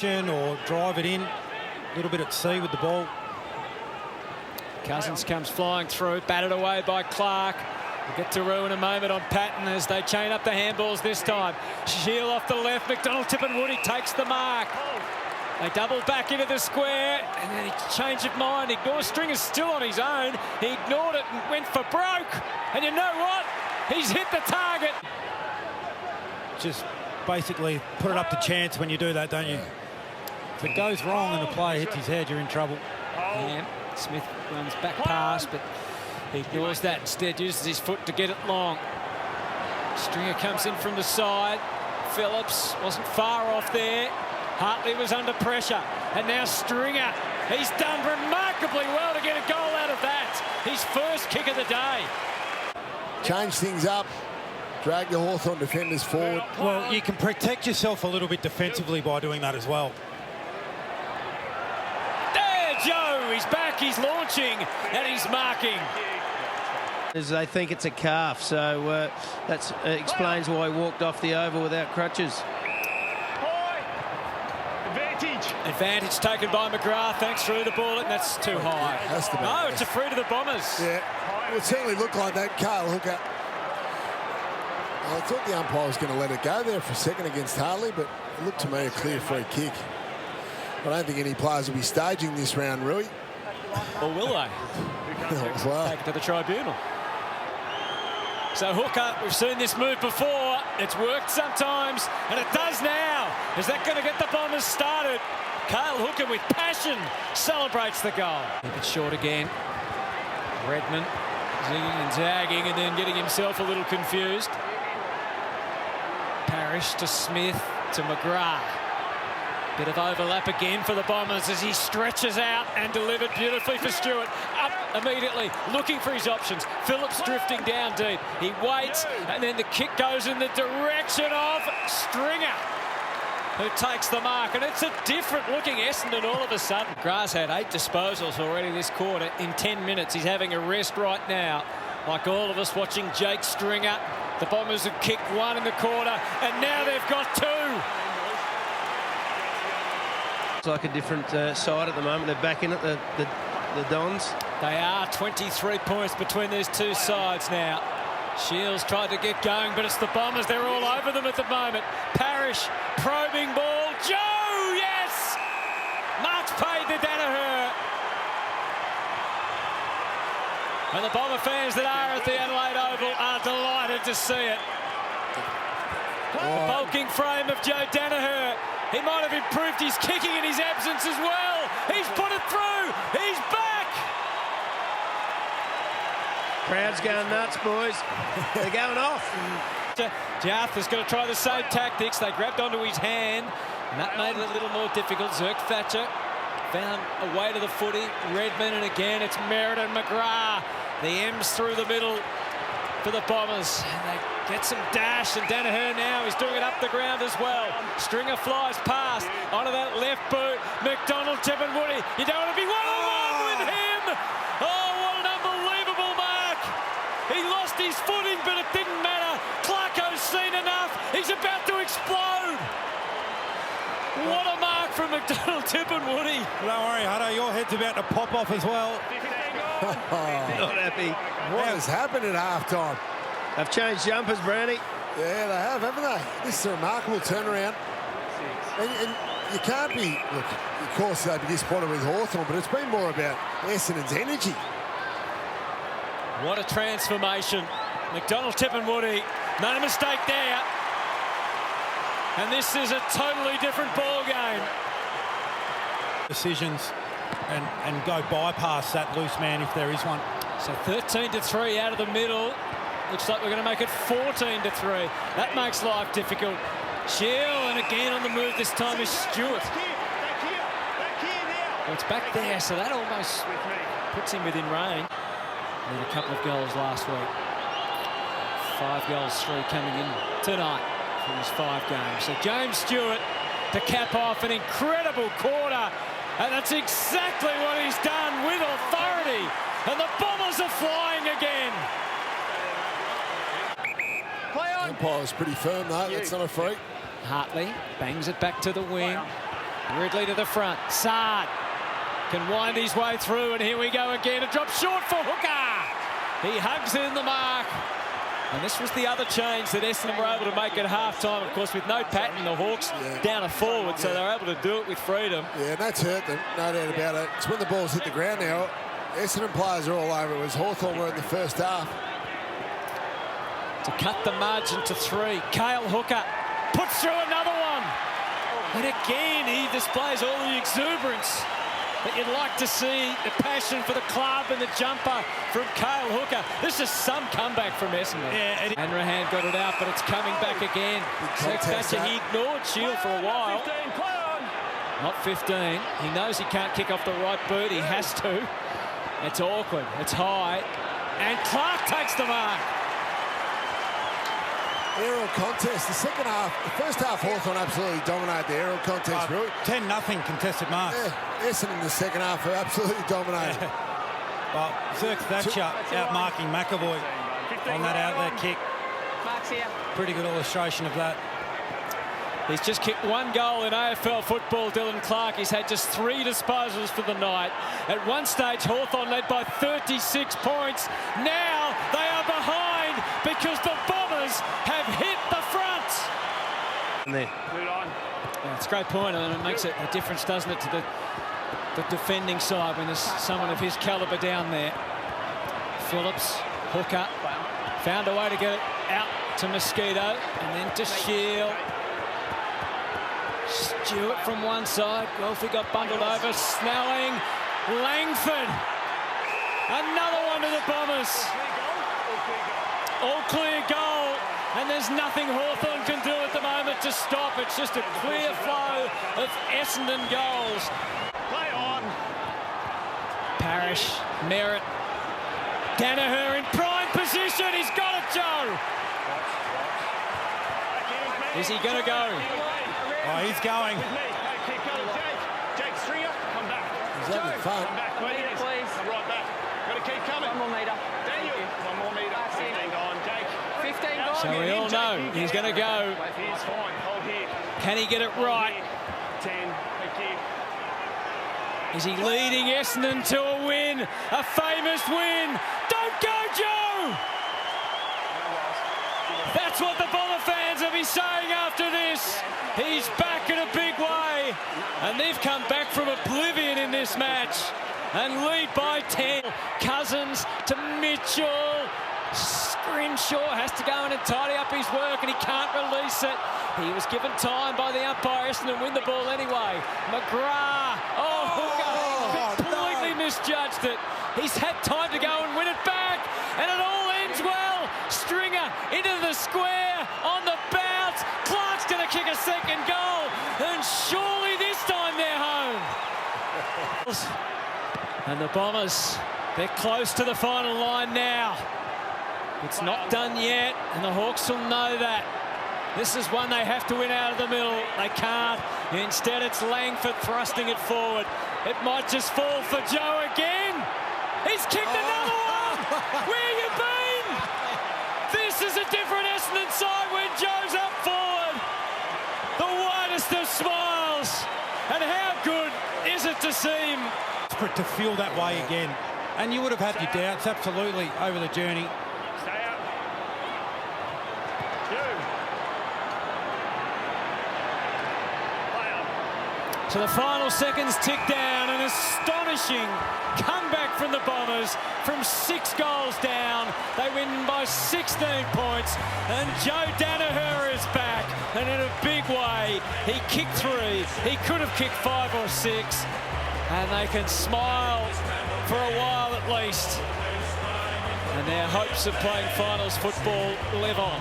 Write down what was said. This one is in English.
Or drive it in, a little bit at sea with the ball. Cousins comes flying through, batted away by Clark. We'll get to Rue in a moment on Patton as they chain up the handballs this time. Shield off the left, McDonald-Tipungwuti takes the mark. They double back into the square, and then he changed of mind. Ignores Stringer's still on his own. He ignored it and went for broke. And you know what? He's hit the target. Just basically put it up to chance when you do that, don't you? If it goes wrong and the player hits his head, you're in trouble. Yeah, Smith runs back past, but he ignores that. Instead, uses his foot to get it long. Stringer comes in from the side. Phillips wasn't far off there. Hartley was under pressure. And now Stringer. He's done remarkably well to get a goal out of that. His first kick of the day. Change things up. Drag the Hawthorn defenders forward. Well, you can protect yourself a little bit defensively by doing that as well. Joe, he's back, he's launching, and he's marking. As they think it's a calf, so that explains why he walked off the oval without crutches. Advantage taken by McGrath, thanks through the ball, and that's too high. Has to be. No, it's a free to the Bombers. Yeah, it certainly looked like that. Carl Hooker. I thought the umpire was going to let it go there for a second against Hartley, but it looked to me a clear free kick. I don't think any players will be staging this round, Rui. Or will they? Well, Take it to the tribunal. So Hooker, we've seen this move before. It's worked sometimes, and it does now. Is that going to get the Bombers started? Kyle Hooker with passion celebrates the goal. Keep it short again. Redmond zigging and zagging and then getting himself a little confused. Parrish to Smith to McGrath. Bit of overlap again for the Bombers as he stretches out and delivered beautifully for Stewart. Up immediately, looking for his options. Phillips drifting down deep. He waits, and then the kick goes in the direction of Stringer, who takes the mark. And it's a different-looking Essendon all of a sudden. Grass had 8 disposals already this quarter in 10 minutes. He's having a rest right now. Like all of us watching Jake Stringer. The Bombers have kicked 1 in the quarter, and now they've got 2. It's like a different side at the moment. They're back in it, the Dons. They are 23 points between these two sides now. Shields tried to get going, but it's the Bombers. They're all over them at the moment. Parrish, probing ball. Joe, yes! Much paid to Danaher. And the Bomber fans that are at the Adelaide Oval are delighted to see it. The bulking frame of Joe Danaher. He might have improved his kicking in his absence as well. He's put it through. He's back. Crowd's going nuts, boys. They're going off. Jarth is going to try the same tactics. They grabbed onto his hand, and that made it a little more difficult. Zirk Thatcher found a way to the footy. Redmond, and again it's Merritt and McGrath. The M's through the middle for the Bombers. And they get some dash, and Danaher now is doing it up the ground as well. Stringer flies past onto that left boot. McDonald-Tipungwuti. You don't want to be one-on-one with him. Oh, what an unbelievable mark. He lost his footing, but it didn't matter. Clarko's seen enough. He's about to explode. What a mark from McDonald-Tipungwuti. Don't worry, Hutto, your head's about to pop off as well. Not happy. what has happened at halftime? They've changed jumpers, Brownie. Yeah, they have, haven't they? This is a remarkable turnaround. And you can't be, look, of course they'd be disappointed with Hawthorn, but it's been more about Essendon's energy. What a transformation. McDonald-Tipungwuti, no mistake there. And this is a totally different ball game. Decisions and go bypass that loose man if there is one. So 13-3 out of the middle. Looks like we're going to make it 14-3. That makes life difficult. Shield, and again on the move this time is Stewart. Well, it's back there, so that almost puts him within range. And then a couple of goals last week. 5 goals, 3 coming in tonight from his 5 games. So James Stewart to cap off an incredible quarter. And that's exactly what he's done with authority. And the Bombers are flying again. The umpire was pretty firm, though. That's not a free. Hartley bangs it back to the wing. Ridley to the front. Sard can wind his way through, and here we go again. A drop short for Hooker. He hugs in the mark. And this was the other change that Essendon were able to make at half-time. Of course, with no Patton, the Hawks down a forward, so they're able to do it with freedom. Yeah, and that's hurt them, no doubt about it. It's when the ball's hit the ground now. Essendon players are all over it, whereas Hawthorn were in the first half. To cut the margin to 3, Cale Hooker puts through another one. And again, he displays all the exuberance that you'd like to see, the passion for the club and the jumper from Cale Hooker. This is some comeback from Essendon. Yeah, Hanrahan got it out, but it's coming back again. Thatcher, he ignored Shield for a while. Not 15. He knows he can't kick off the right boot. He has to. It's awkward. It's high. And Clark takes the mark. Aerial contest, the second half, the first half Hawthorn absolutely dominated the aerial contest. 10-0 contested marks. Yeah, Essendon in the second half are absolutely dominated. Well, Zirk Thatcher outmarking McAvoy on that outlet kick. Pretty good illustration of that. He's just kicked 1 goal in AFL football, Dylan Clark. He's had just 3 disposals for the night. At one stage, Hawthorn led by 36 points. Now they are behind because the Bombers have hit the front. Yeah, it's a great point, and it makes a difference, doesn't it, to the defending side when there's someone of his calibre down there. Phillips, Hooker, found a way to get it out to Mosquito, and then to Shield. Stewart from one side. Guelphy got bundled over. Snelling. Langford. Another one to the Bombers. All clear goal. And there's nothing Hawthorn can do at the moment to stop. It's just a clear flow of Essendon goals. Play on. Parrish. Merritt. Danaher in prime position. He's got it, Joe. Is he going to go? Oh, he's going. Jake Stringer, come back. He's having fun. Come back, please. Come right back. Got to keep coming. 1 more metre. Daniel, 1 more metre. 15 gone, Jake. 15 gone. So we all know he's going to go. He's fine. Hold here. Can he get it right? 10. Thank you. Is he leading Essendon to a win? A famous win. Don't go, Joe! That's what the Bomber fans will be saying after this. He's back in a big way. And they've come back from oblivion in this match and lead by 10. Cousins to Mitchell. Scrimshaw has to go in and tidy up his work, and he can't release it. He was given time by the umpire. Essendon win the ball anyway. McGrath. Oh, Hooker completely misjudged it. He's had time to go and win it back, and it all ends well. Stringer into the square on the bounce. Clark's going to kick a second goal, and surely this time they're home. And the Bombers, they're close to the final line now. It's not done yet, and the Hawks will know that. This is one they have to win out of the middle. They can't. Instead, it's Langford thrusting it forward. It might just fall for Joe again. He's kicked another one. Where you been? This is a different Essendon side when Joe's up forward. The widest of smiles. And how good is it to see him? To feel that way again. And you would have had your doubts, absolutely, over the journey. Stay out. So the final seconds tick down. An astonishing comeback from the Bombers from 6 goals down. They win by 16 points, and Joe Danaher is back, and in a big way. He kicked 3. He could have kicked 5 or 6, and they can smile for a while at least. And their hopes of playing finals football live on.